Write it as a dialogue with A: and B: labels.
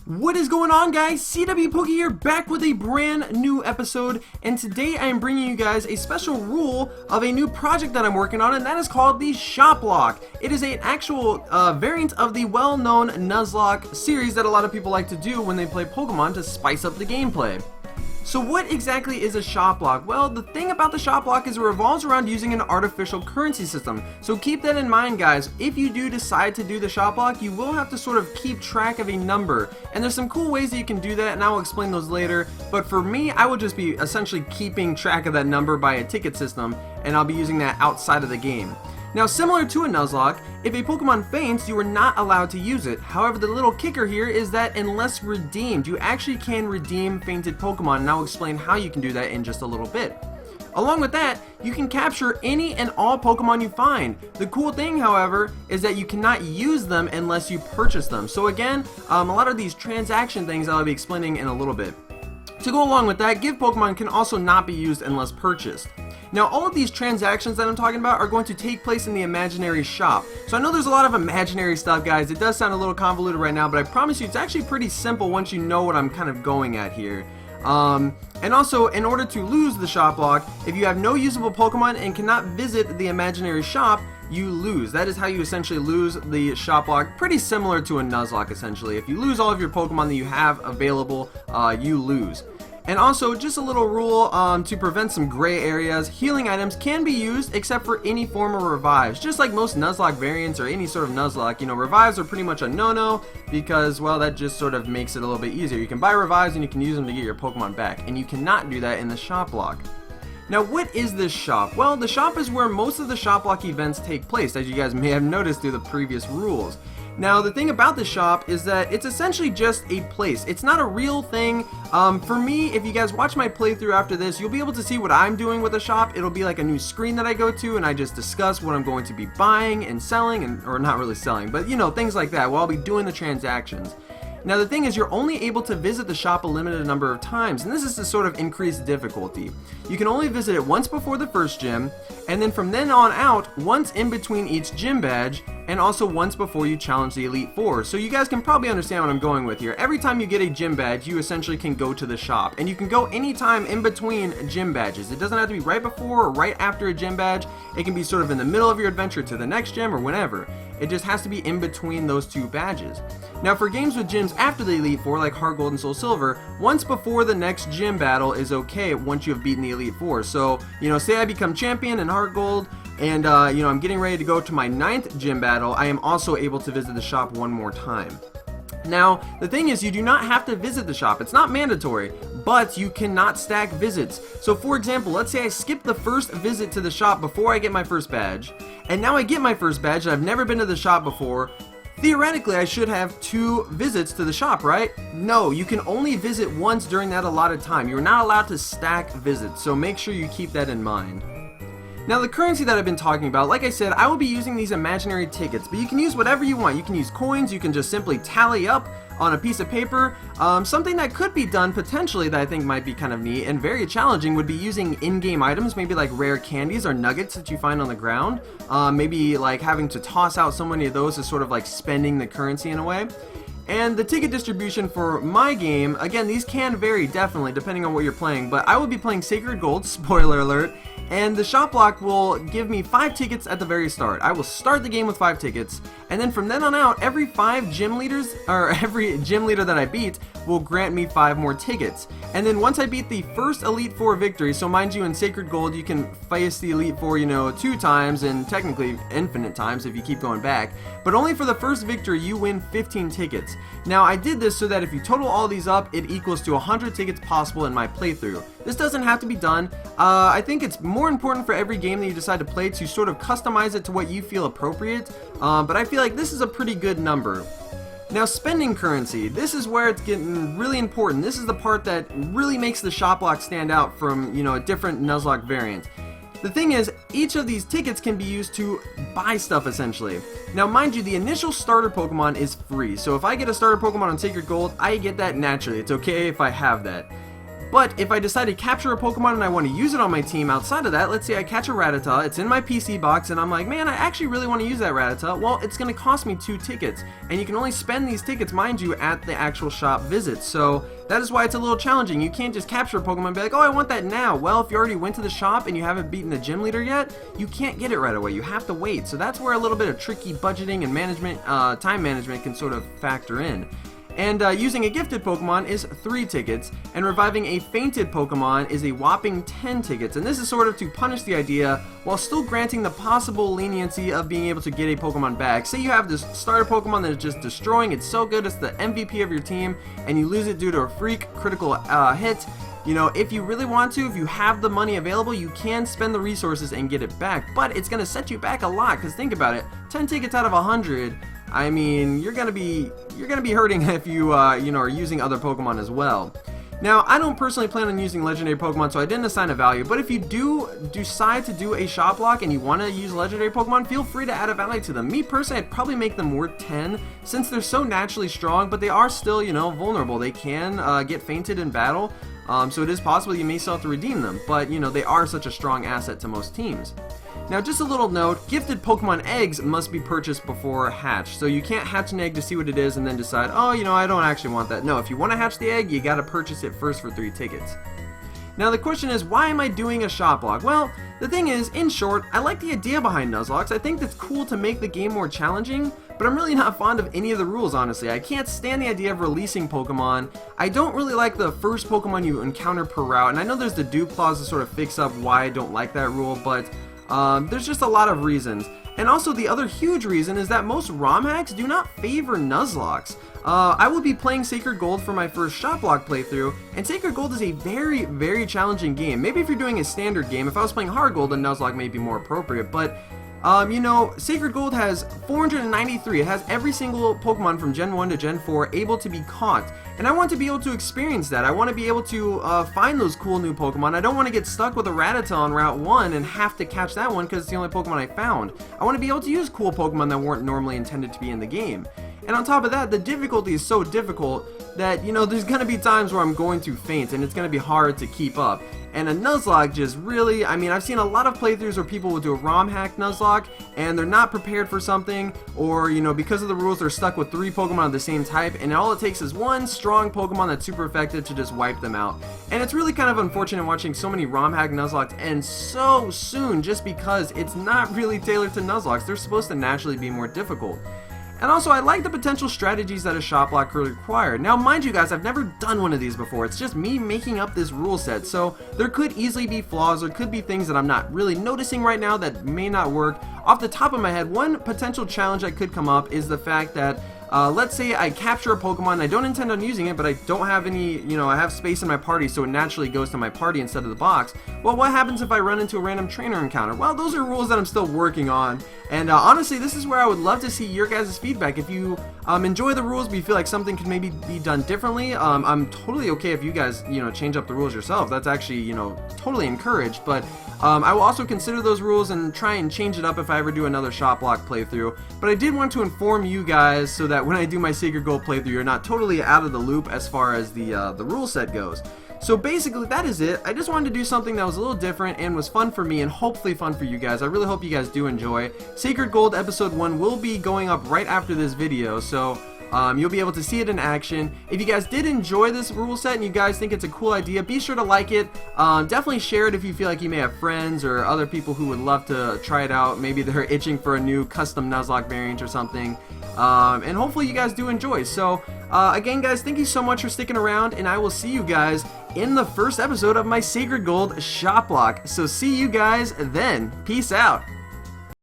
A: What is going on, guys? CW Poke here, back with a brand new episode, and today I am bringing you guys a special rule of a new project that I'm working on, and that is called the Shop Lock. It is an actual variant of the well-known Nuzlocke series that a lot of people like to do when they play Pokemon to spice up the gameplay. So what exactly is a shop lock? Well, the thing about the shop lock is it revolves around using an artificial currency system. So keep that in mind, guys. If you do decide to do the shop lock, you will have to sort of keep track of a number. And there's some cool ways that you can do that, and I will explain those later. But for me, I will just be essentially keeping track of that number by a ticket system, and I'll be using that outside of the game. Now, similar to a Nuzlocke, if a Pokemon faints, you are not allowed to use it. However, the little kicker here is that unless redeemed, you actually can redeem fainted Pokemon, and I'll explain how you can do that in just a little bit. Along with that, you can capture any and all Pokemon you find. The cool thing, however, is that you cannot use them unless you purchase them. So again, a lot of these transaction things I'll be explaining in a little bit. To go along with that, Give Pokemon can also not be used unless purchased. Now, all of these transactions that I'm talking about are going to take place in the imaginary shop. So I know there's a lot of imaginary stuff, guys. It does sound a little convoluted right now, but I promise you it's actually pretty simple once you know what I'm kind of going at here. And also, in order to lose the shop lock, if you have no usable Pokemon and cannot visit the imaginary shop, you lose. That is how you essentially lose the shop lock. Pretty similar to a Nuzlocke, essentially. If you lose all of your Pokemon that you have available, you lose. And also, just a little rule to prevent some gray areas, healing items can be used except for any form of revives. Just like most Nuzlocke variants or any sort of Nuzlocke, you know, revives are pretty much a no-no because, well, that just sort of makes it a little bit easier. You can buy revives and you can use them to get your Pokemon back, and you cannot do that in the shop lock. Now, what is this shop? Well, the shop is where most of the shop lock events take place, as you guys may have noticed through the previous rules. Now, the thing about the shop is that it's essentially just a place. It's not a real thing. For me, if you guys watch my playthrough after this, you'll be able to see what I'm doing with the shop. It'll be like a new screen that I go to, and I just discuss what I'm going to be buying and selling, or not really selling, but you know, things like that, while I'll be doing the transactions. Now, the thing is, you're only able to visit the shop a limited number of times, and this is to sort of increase difficulty. You can only visit it once before the first gym, and then from then on out, once in between each gym badge, and also once before you challenge the Elite Four. So you guys can probably understand what I'm going with here. Every time you get a gym badge, you essentially can go to the shop, and you can go anytime in between gym badges. It doesn't have to be right before or right after a gym badge. It can be sort of in the middle of your adventure to the next gym or whenever. It just has to be in between those two badges. Now, for games with gyms after the Elite Four, like Heart Gold and Soul Silver, once before the next gym battle is okay once you have beaten the Elite Four. So, you know, say I become champion in Heart Gold, and, you know, I'm getting ready to go to my 9th gym battle, I am also able to visit the shop one more time. Now, the thing is, you do not have to visit the shop. It's not mandatory, but you cannot stack visits. So, for example, let's say I skip the first visit to the shop before I get my first badge, and now I get my first badge, and I've never been to the shop before. Theoretically, I should have 2 visits to the shop, right? No, you can only visit once during that allotted time. You're not allowed to stack visits, so make sure you keep that in mind. Now, the currency that I've been talking about, like I said, I will be using these imaginary tickets, but you can use whatever you want. You can use coins, you can just simply tally up on a piece of paper. Something that could be done potentially that I think might be kind of neat and very challenging would be using in-game items, maybe like rare candies or nuggets that you find on the ground. Maybe like having to toss out so many of those is sort of like spending the currency in a way. And the ticket distribution for my game, again, these can vary definitely depending on what you're playing, but I will be playing Sacred Gold, spoiler alert, and the shop lock will give me 5 tickets at the very start. I will start the game with 5 tickets, and then from then on out, every 5 gym leaders, or every gym leader that I beat will grant me 5 more tickets. And then once I beat the first Elite Four victory, so mind you, in Sacred Gold you can face the Elite Four, you know, 2 times, and technically infinite times if you keep going back, but only for the first victory you win 15 tickets. Now, I did this so that if you total all these up, it equals to 100 tickets possible in my playthrough. This doesn't have to be done. I think it's more important for every game that you decide to play to sort of customize it to what you feel appropriate, but I feel like this is a pretty good number. Now, spending currency, this is where it's getting really important. This is the part that really makes the shop lock stand out from, you know, a different Nuzlocke variant. The thing is, each of these tickets can be used to buy stuff, essentially. Now, mind you, the initial starter Pokemon is free, so if I get a starter Pokemon on Sacred Gold, I get that naturally. It's okay if I have that. But if I decide to capture a Pokemon and I want to use it on my team outside of that, let's say I catch a Rattata, it's in my PC box, and I'm like, man, I actually really want to use that Rattata. Well, it's going to cost me 2 tickets, and you can only spend these tickets, mind you, at the actual shop visit. So that is why it's a little challenging. You can't just capture a Pokemon and be like, oh, I want that now. Well, if you already went to the shop and you haven't beaten the gym leader yet, you can't get it right away. You have to wait. So that's where a little bit of tricky budgeting and management, time management can sort of factor in. And using a gifted Pokemon is 3 tickets, and reviving a fainted Pokemon is a whopping 10 tickets. And this is sort of to punish the idea while still granting the possible leniency of being able to get a Pokemon back. Say you have this starter Pokemon that is just destroying, it's so good, it's the MVP of your team, and you lose it due to a freak critical hit. You know, if you really want to, if you have the money available, you can spend the resources and get it back. But it's going to set you back a lot, because think about it, 10 tickets out of 100, I mean, you're gonna be hurting if you you know, are using other Pokemon as well. Now, I don't personally plan on using legendary Pokemon, so I didn't assign a value, but if you do decide to do a shop lock and you want to use legendary Pokemon, feel free to add a value to them. Me personally, I'd probably make them worth 10, since they're so naturally strong, but they are still, you know, vulnerable. They can get fainted in battle, so it is possible you may still have to redeem them, but you know, they are such a strong asset to most teams. Now, just a little note, gifted Pokemon eggs must be purchased before hatch. So you can't hatch an egg to see what it is and then decide, oh, you know, I don't actually want that. No, if you want to hatch the egg, you gotta purchase it first for 3 tickets. Now, the question is, why am I doing a shop lock? Well, the thing is, in short, I like the idea behind Nuzlocke. I think it's cool to make the game more challenging, but I'm really not fond of any of the rules, honestly. I can't stand the idea of releasing Pokemon. I don't really like the first Pokemon you encounter per route, and I know there's the dupe clause to sort of fix up why I don't like that rule, but there's just a lot of reasons. And also, the other huge reason is that most ROM hacks do not favor Nuzlocks. I will be playing Sacred Gold for my first shop lock playthrough, and Sacred Gold is a very, very challenging game. Maybe if you're doing a standard game, if I was playing Hard Gold, then Nuzlocke may be more appropriate, but you know, Sacred Gold has 493. It has every single Pokemon from Gen 1 to Gen 4 able to be caught. And I want to be able to experience that. I want to be able to find those cool new Pokemon. I don't want to get stuck with a Rattata on Route 1 and have to catch that one because it's the only Pokemon I found. I want to be able to use cool Pokemon that weren't normally intended to be in the game. And on top of that, the difficulty is so difficult that, you know, there's going to be times where I'm going to faint and it's going to be hard to keep up. And a Nuzlocke just really, I mean, I've seen a lot of playthroughs where people will do a ROM hack Nuzlocke and they're not prepared for something, or, you know, because of the rules, they're stuck with 3 Pokemon of the same type, and all it takes is one strong Pokemon that's super effective to just wipe them out. And it's really kind of unfortunate watching so many ROM hack Nuzlocks end so soon just because it's not really tailored to Nuzlocks. They're supposed to naturally be more difficult. And also, I like the potential strategies that a shop lock could require. Now, mind you guys, I've never done one of these before. It's just me making up this rule set, so there could easily be flaws. There could be things that I'm not really noticing right now that may not work. Off the top of my head, one potential challenge that could come up is the fact that let's say I capture a Pokemon, I don't intend on using it, but I don't have any, you know, I have space in my party, so it naturally goes to my party instead of the box. Well, what happens if I run into a random trainer encounter? Well, those are rules that I'm still working on, and honestly, this is where I would love to see your guys' feedback. If you enjoy the rules, but you feel like something could maybe be done differently, I'm totally okay if you guys, you know, change up the rules yourself. That's actually, you know, totally encouraged, but I will also consider those rules and try and change it up if I ever do another shop lock playthrough. But I did want to inform you guys so that when I do my Sacred Gold playthrough, you're not totally out of the loop as far as the rule set goes. So basically, that is it. I just wanted to do something that was a little different and was fun for me and hopefully fun for you guys. I really hope you guys do enjoy. Sacred Gold Episode 1 will be going up right after this video, so you'll be able to see it in action. If you guys did enjoy this rule set and you guys think it's a cool idea, be sure to like it. Definitely share it if you feel like you may have friends or other people who would love to try it out. Maybe they're itching for a new custom Nuzlocke variant or something. And hopefully you guys do enjoy. So again, guys, thank you so much for sticking around, and I will see you guys in the first episode of my Sacred Gold shop lock. So see you guys then. Peace out.